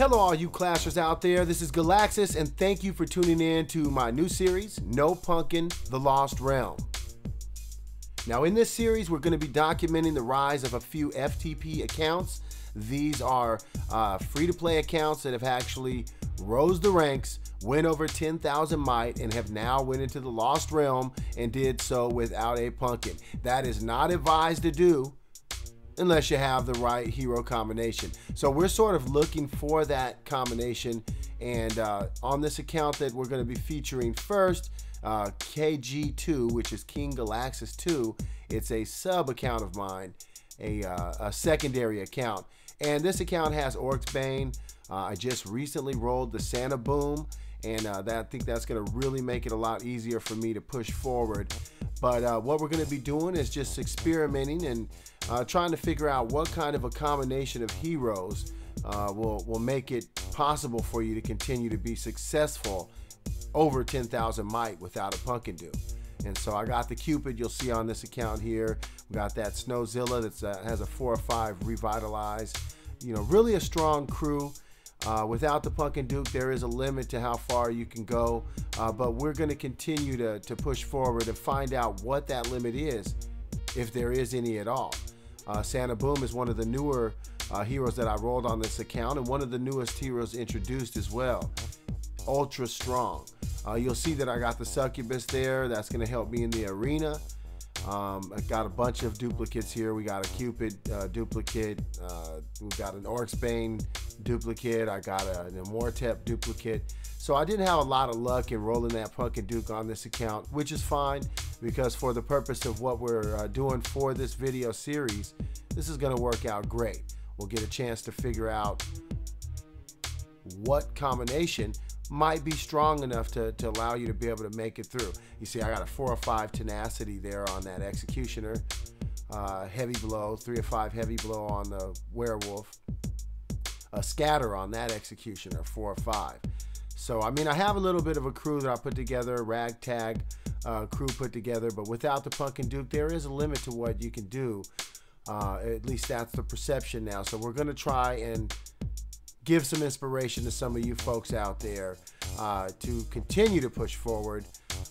Hello all you clashers out there, this is Galaxis and thank you for tuning in to my new series, No Punkin' The Lost Realm. Now in this series we're going to be documenting the rise of a few FTP accounts. These are free-to-play accounts that have actually rose the ranks, went over 10,000 might, and have now went into the Lost Realm and did so without a pumpkin. That is not advised to do unless you have the right hero combination. So we're sort of looking for that combination, and on this account that we're going to be featuring first, KG2, which is King Galaxis 2, it's a sub account of mine, a secondary account, and this account has Orc's Bane. I just recently rolled the Santa Boom, and I think that's going to really make it a lot easier for me to push forward. But what we're going to be doing is just experimenting and trying to figure out what kind of a combination of heroes will make it possible for you to continue to be successful over 10,000 might without a pumpkin do. And so I got the Cupid you'll see on this account here. We got that Snowzilla that has a 4 or 5 revitalize. You know, really a strong crew. Without the Pumpkin Duke, there is a limit to how far you can go, but we're going to continue to push forward and find out what that limit is, if there is any at all. Santa Boom is one of the newer heroes that I rolled on this account, and one of the newest heroes introduced as well. Ultra strong. You'll see that I got the Succubus there. That's going to help me in the arena. I got a bunch of duplicates here. We got a Cupid duplicate. We've got an Orc's Bane duplicate. I got an Immortep duplicate. So I didn't have a lot of luck in rolling that Pumpkin Duke on this account, which is fine, because for the purpose of what we're doing for this video series, this is going to work out great. We'll get a chance to figure out what combination might be strong enough to allow you to be able to make it through. You see I got a 4 or 5 tenacity there on that Executioner, heavy blow, 3 or 5 heavy blow on the Werewolf, a scatter on that Executioner, 4 or 5. So I mean, I have a little bit of a crew that I put together, ragtag crew put together, but without the Pumpkin Duke there is a limit to what you can do. At least that's the perception now. So we're going to try and give some inspiration to some of you folks out there to continue to push forward.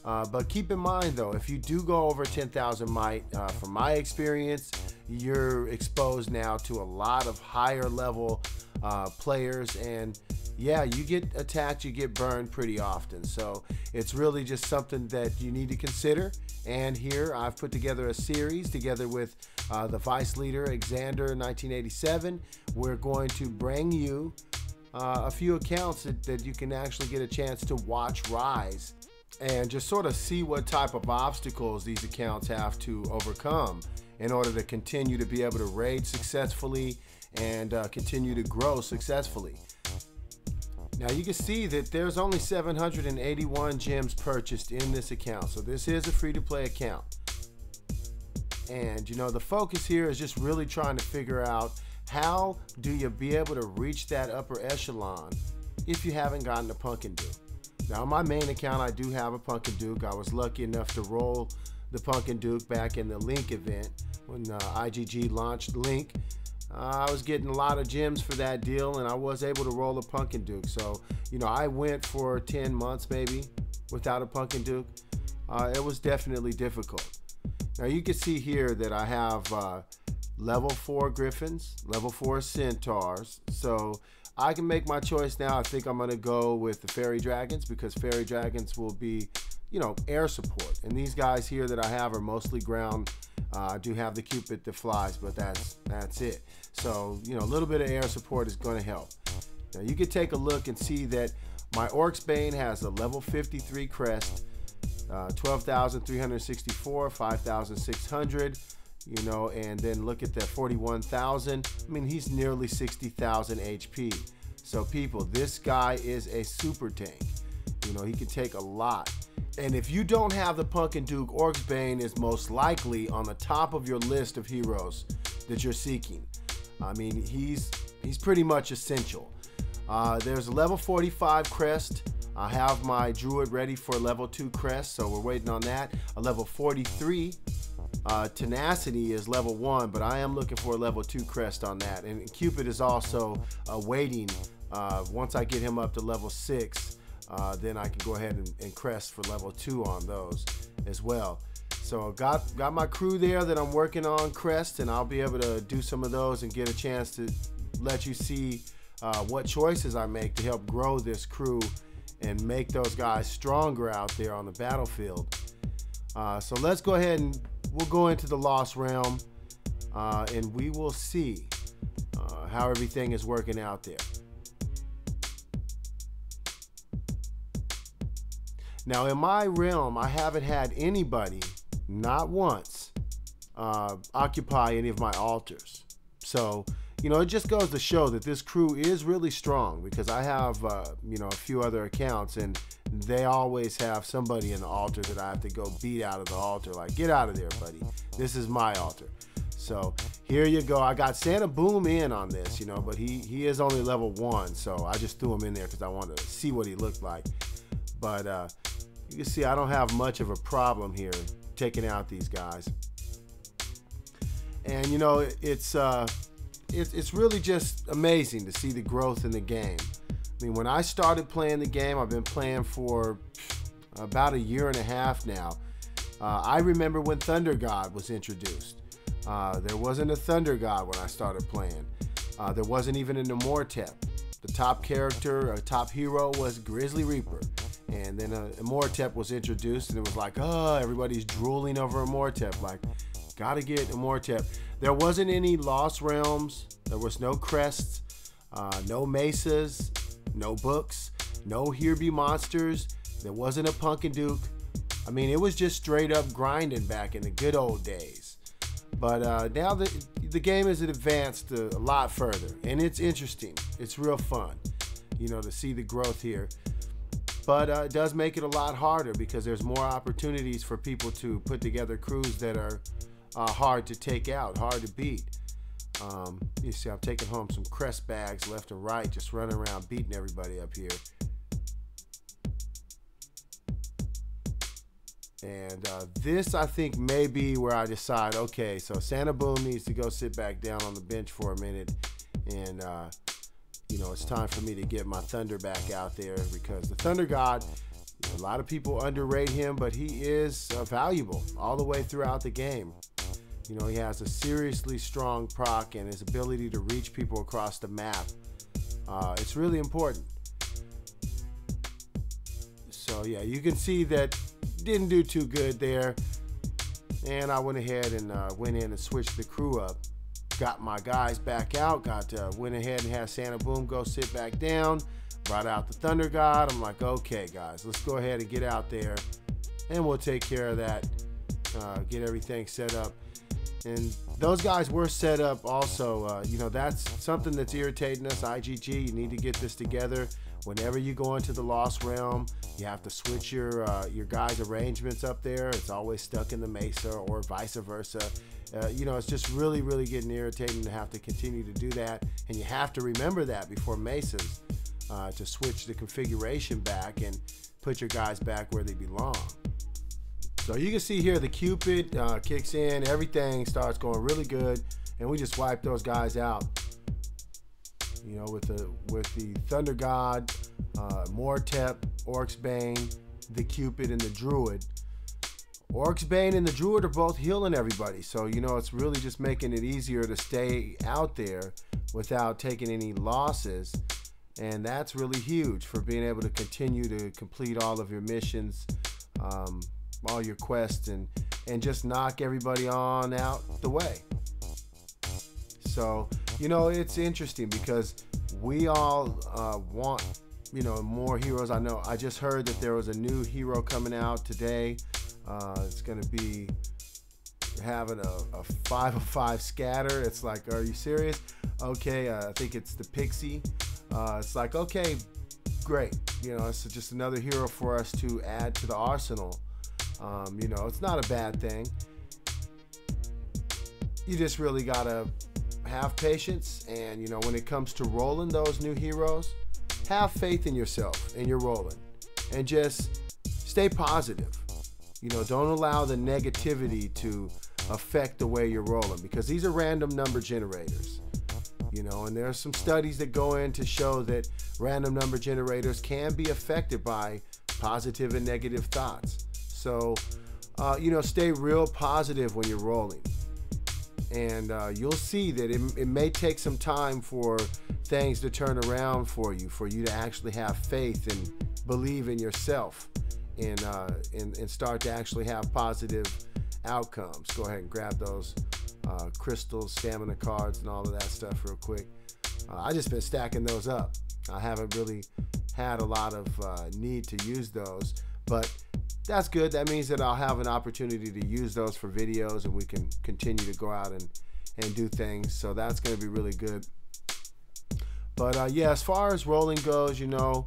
But keep in mind though, if you do go over 10,000 might, from my experience, you're exposed now to a lot of higher level players, and yeah, you get attacked, you get burned pretty often. So it's really just something that you need to consider. And here I've put together a series together with the Vice Leader, Xander 1987. We're going to bring you a few accounts that you can actually get a chance to watch rise and just sort of see what type of obstacles these accounts have to overcome in order to continue to be able to raid successfully and continue to grow successfully. Now you can see that there's only 781 gems purchased in this account, so this is a free-to-play account. And you know, the focus here is just really trying to figure out how do you be able to reach that upper echelon if you haven't gotten a Pumpkin Duke. Now on my main account I do have a Pumpkin Duke. I was lucky enough to roll the Pumpkin Duke back in the Link event when IGG launched Link. I was getting a lot of gems for that deal, and I was able to roll a Pumpkin Duke. So, you know, I went for 10 months maybe without a Pumpkin Duke. It was definitely difficult. Now you can see here that I have level 4 Griffins, level 4 Centaurs. So I can make my choice now. I think I'm going to go with the Fairy Dragons, because Fairy Dragons will be, you know, air support. And these guys here that I have are mostly ground. I do have the Cupid that flies, but that's it. So, you know, a little bit of air support is going to help. Now you can take a look and see that my Orc's Bane has a level 53 crest, 12,364, 5,600, you know, and then look at that 41,000. I mean, he's nearly 60,000 HP. So people, this guy is a super tank. You know, he can take a lot. And if you don't have the Pumpkin Duke, Orc's Bane is most likely on the top of your list of heroes that you're seeking. I mean, he's pretty much essential. There's a level 45 crest. I have my Druid ready for level 2 crest, so we're waiting on that. A level 43 tenacity is level 1, but I am looking for a level 2 crest on that. And Cupid is also waiting Once I get him up to level 6, then I can go ahead and crest for level 2 on those as well. So got my crew there that I'm working on crest, and I'll be able to do some of those and get a chance to let you see what choices I make to help grow this crew and make those guys stronger out there on the battlefield. So let's go ahead and we'll go into the Lost Realm, and we will see how everything is working out there. Now in my realm, I haven't had anybody, not once, occupy any of my altars. So, you know, it just goes to show that this crew is really strong, because I have, you know, a few other accounts, and they always have somebody in the altar that I have to go beat out of the altar. Like, get out of there, buddy. This is my altar. So here you go. I got Santa Boom in on this, you know, but he is only level 1, so I just threw him in there because I wanted to see what he looked like. But you can see I don't have much of a problem here taking out these guys. And you know, it's really just amazing to see the growth in the game. I mean, when I started playing the game, I've been playing for about 1.5 years now. I remember when Thunder God was introduced. There wasn't a Thunder God when I started playing. There wasn't even an Immortep. The top character, top hero was Grizzly Reaper. And then Immortep was introduced, and it was like, oh, everybody's drooling over Immortep. Like, gotta get Immortep. There wasn't any Lost Realms. There was no crests, no mesas, no books, no Here Be Monsters. There wasn't a Pumpkin Duke. I mean, it was just straight up grinding back in the good old days. But now the game has advanced a lot further, and it's interesting. It's real fun, you know, to see the growth here. But it does make it a lot harder, because there's more opportunities for people to put together crews that are hard to take out, hard to beat. You see, I'm taking home some crest bags left and right, just running around beating everybody up here. And this, I think, may be where I decide, okay, so Santa Boom needs to go sit back down on the bench for a minute, and you know, it's time for me to get my Thunder back out there, because the Thunder God, a lot of people underrate him, but he is valuable all the way throughout the game. You know, he has a seriously strong proc, and his ability to reach people across the map. It's really important. So yeah, you can see that didn't do too good there. And I went ahead and went in and switched the crew up. Got my guys back out, went ahead and had Santa Boom go sit back down, brought out the Thunder God. I'm like, okay guys, let's go ahead and get out there, and we'll take care of that, get everything set up. And those guys were set up also. You know, that's something that's irritating us. IGG, you need to get this together. Whenever you go into the Lost Realm, you have to switch your guys' arrangements up there. It's always stuck in the mesa, or vice versa. You know, it's just really, really getting irritating to have to continue to do that. And you have to remember that before mesas, to switch the configuration back and put your guys back where they belong. So you can see here the Cupid kicks in, everything starts going really good, and we just wipe those guys out. You know, with the Thunder God, Immortep, Orc's Bane, the Cupid, and the Druid. Orc's Bane and the Druid are both healing everybody, so you know, it's really just making it easier to stay out there without taking any losses, and that's really huge for being able to continue to complete all of your missions, all your quests, and just knock everybody on out the way. So, you know, it's interesting because we all want, you know, more heroes. I know I just heard that there was a new hero coming out today. It's going to be having a 5/5 scatter. It's like, are you serious? Okay, I think it's the Pixie. It's like, okay, great. You know, it's just another hero for us to add to the arsenal. You know, it's not a bad thing. You just really gotta have patience, and you know, when it comes to rolling those new heroes, have faith in yourself and your rolling, and just stay positive. You know, don't allow the negativity to affect the way you're rolling, because these are random number generators. You know, and there are some studies that go in to show that random number generators can be affected by positive and negative thoughts. So, you know, stay real positive when you're rolling. And you'll see that it may take some time for things to turn around for you to actually have faith and believe in yourself and start to actually have positive outcomes. Go ahead and grab those crystals, stamina cards, and all of that stuff real quick. I just been stacking those up. I haven't really had a lot of need to use those, but that's good. That means that I'll have an opportunity to use those for videos, and we can continue to go out and do things. So that's going to be really good. But yeah, as far as rolling goes, you know,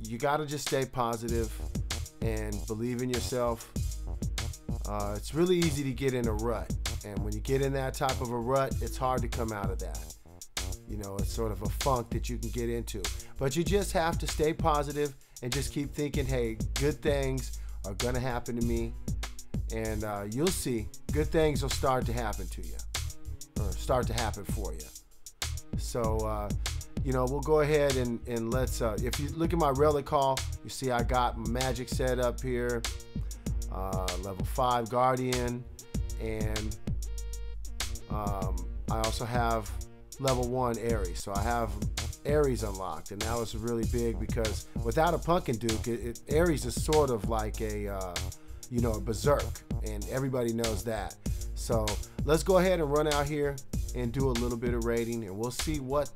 you got to just stay positive and believe in yourself. It's really easy to get in a rut. And when you get in that type of a rut, it's hard to come out of that. You know, it's sort of a funk that you can get into. But you just have to stay positive and just keep thinking, hey, good things are going to happen to me. And you'll see, good things will start to happen to you, or start to happen for you. So, you know, we'll go ahead and let's, if you look at my relic call, you see I got my magic set up here, level 5 Guardian, and I also have level 1 Aries. So I have Aries unlocked, and that was really big because without a Pumpkin Duke, Aries is sort of like a, you know, a berserk, and everybody knows that. So let's go ahead and run out here and do a little bit of raiding, and we'll see what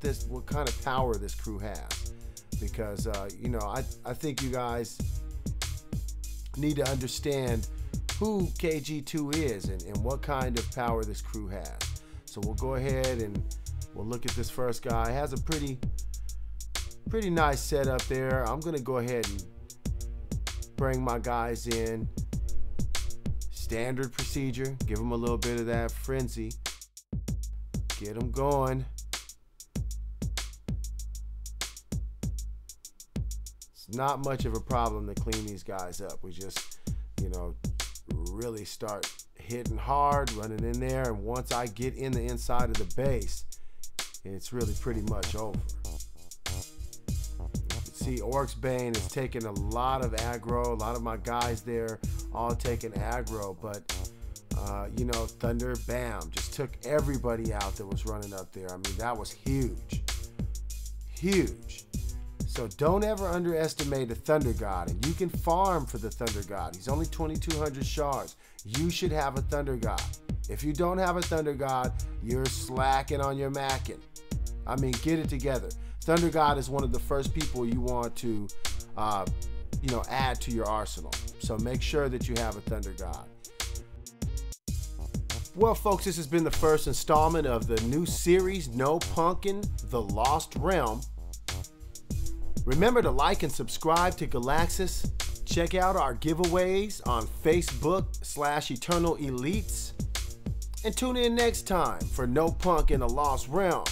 kind of power this crew has, because you know, I think you guys need to understand who KG2 is and what kind of power this crew has. So we'll go ahead and we'll look at this first guy. It has a pretty nice setup there. I'm gonna go ahead and bring my guys in. Standard procedure, give them a little bit of that frenzy, get them going. It's not much of a problem to clean these guys up. We just, you know, really start hitting hard, running in there, and once I get in the inside of the base, it's really pretty much over. See, Orc's Bane is taking a lot of aggro. A lot of my guys there all taking aggro, but you know, Thunder Bam just took everybody out that was running up there. I mean, that was huge, huge. So don't ever underestimate the Thunder God, and you can farm for the Thunder God. He's only 2,200 shards. You should have a Thunder God. If you don't have a Thunder God, you're slacking on your macking. I mean, get it together. Thunder God is one of the first people you want to, you know, add to your arsenal. So make sure that you have a Thunder God. Well, folks, this has been the first installment of the new series, No Pumpkin, The Lost Realm. Remember to like and subscribe to Galaxis. Check out our giveaways on Facebook/Eternal Elites. And tune in next time for No Pumpkin, The Lost Realm.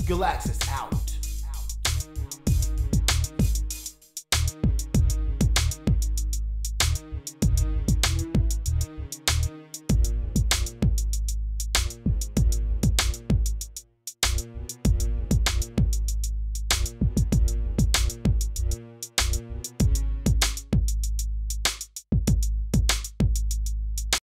Galaxis out.